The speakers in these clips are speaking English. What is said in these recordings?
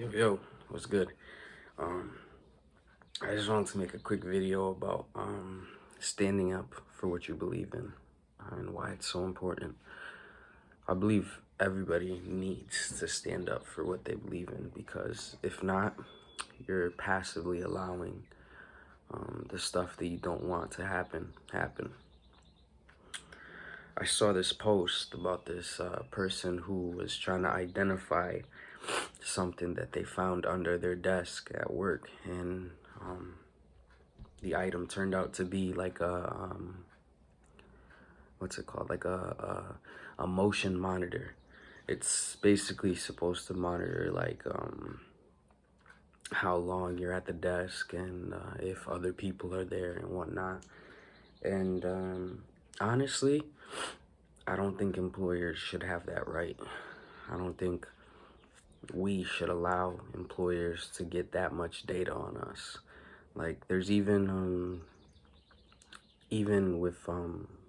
Yo, what's good? Um, I just wanted to make a quick video about standing up for what you believe in and why it's so important. I believe everybody needs to stand up for what they believe in, because if not, you're passively allowing the stuff that you don't want to happen. I saw this post about this person who was trying to identify something that they found under their desk at work, and the item turned out to be like a what's it called, like a motion monitor. It's basically supposed to monitor like how long you're at the desk, and if other people are there and whatnot. And honestly, I don't think employers should have that right. I don't think we should allow employers to get that much data on us. Like, there's even with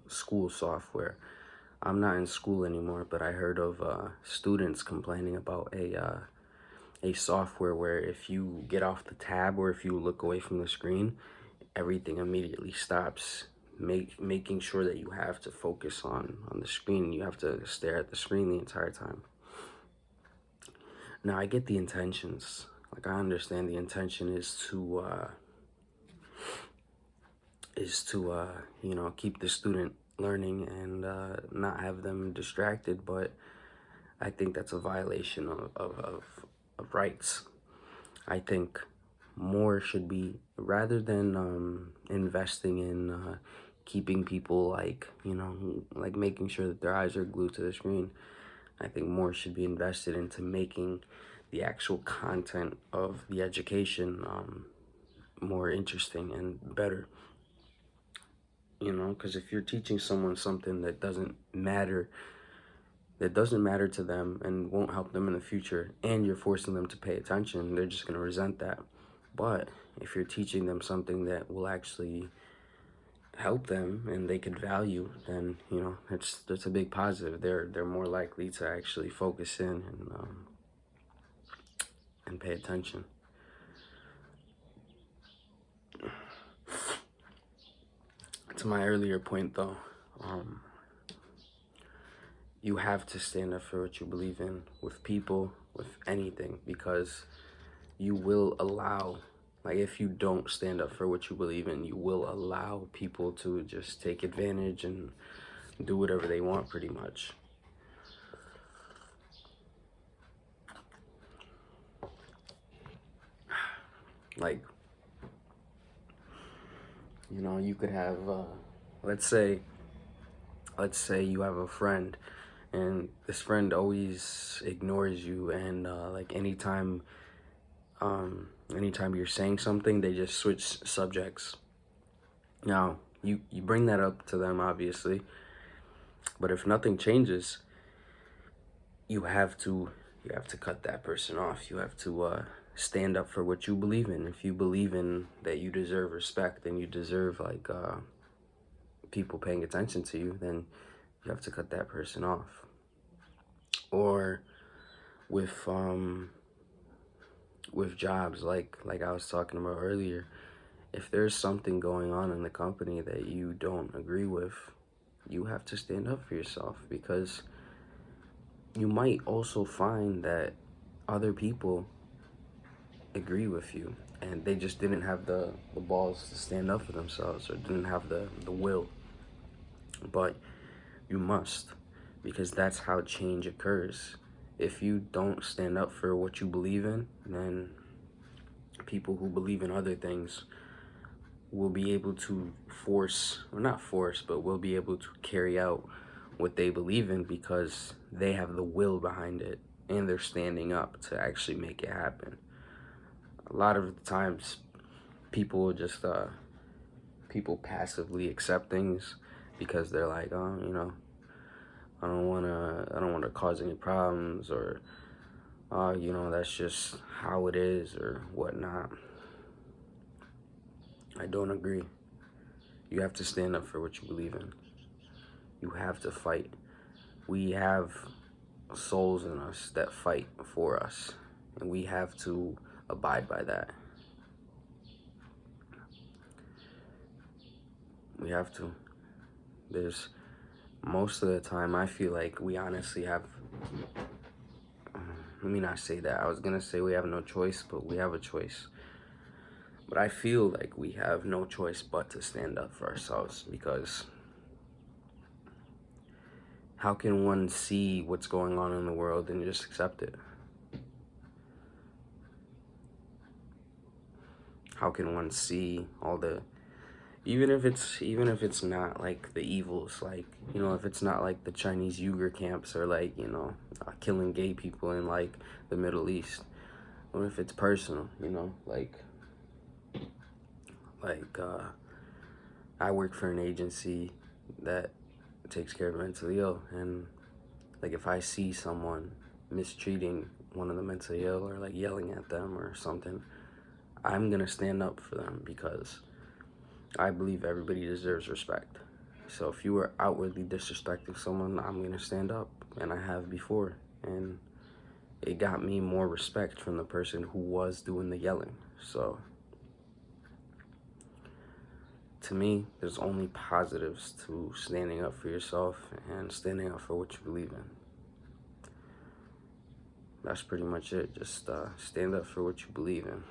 school software. I'm not in school anymore, but I heard of students complaining about a software where if you get off the tab or if you look away from the screen, everything immediately stops. Making sure that you have to focus on the screen. You have to stare at the screen the entire time. Now, I get the intentions. Like, I understand the intention is to keep the student learning and not have them distracted, but I think that's a violation of rights. I think more should be, rather than investing in keeping people like making sure that their eyes are glued to the screen. I think more should be invested into making the actual content of the education more interesting and better. Because if you're teaching someone something that doesn't matter to them and won't help them in the future, and you're forcing them to pay attention, they're just going to resent that. But if you're teaching them something that will actually help them and they could value, then that's a big positive. They're more likely to actually focus in and pay attention. To my earlier point, though, you have to stand up for what you believe in, with people, with anything, because you will allow, like, if you don't stand up for what you believe in, you will allow people to just take advantage and do whatever they want, pretty much. Like, you could have, let's say you have a friend, and this friend always ignores you, and like anytime you're saying something, they just switch subjects. Now, you bring that up to them, obviously, but if nothing changes, you have to cut that person off. You have to stand up for what you believe in. If you believe in that you deserve respect, then you deserve people paying attention to you, then you have to cut that person off. Or with jobs, like I was talking about earlier, if there's something going on in the company that you don't agree with, you have to stand up for yourself, because you might also find that other people agree with you and they just didn't have the balls to stand up for themselves, or didn't have the will. But you must, because that's how change occurs. If you don't stand up for what you believe in, then people who believe in other things will be able to will be able to carry out what they believe in, because they have the will behind it and they're standing up to actually make it happen. A lot of the times, people just people passively accept things because they're like, oh, I don't wanna cause any problems, or that's just how it is, or whatnot. I don't agree. You have to stand up for what you believe in. You have to fight. We have souls in us that fight for us. and we have to abide by that. We have to. There's most of the time I feel like we honestly have, let me not say that. I was gonna say we have no choice, but we have a choice. But I feel like we have no choice but to stand up for ourselves, because how can one see what's going on in the world and just accept it? How can one see all the, even if it's not like the evils, like, you know, if it's not like the Chinese Uyghur camps, or like, you know, killing gay people in like the Middle East, or if it's personal, you know, like I work for an agency that takes care of mentally ill, and like if I see someone mistreating one of the mentally ill, or like yelling at them or something, I'm gonna stand up for them, because I believe everybody deserves respect. So if you are outwardly disrespecting someone, I'm gonna stand up, and I have before, and it got me more respect from the person who was doing the yelling. So to me, there's only positives to standing up for yourself and standing up for what you believe in. That's pretty much it. Just stand up for what you believe in.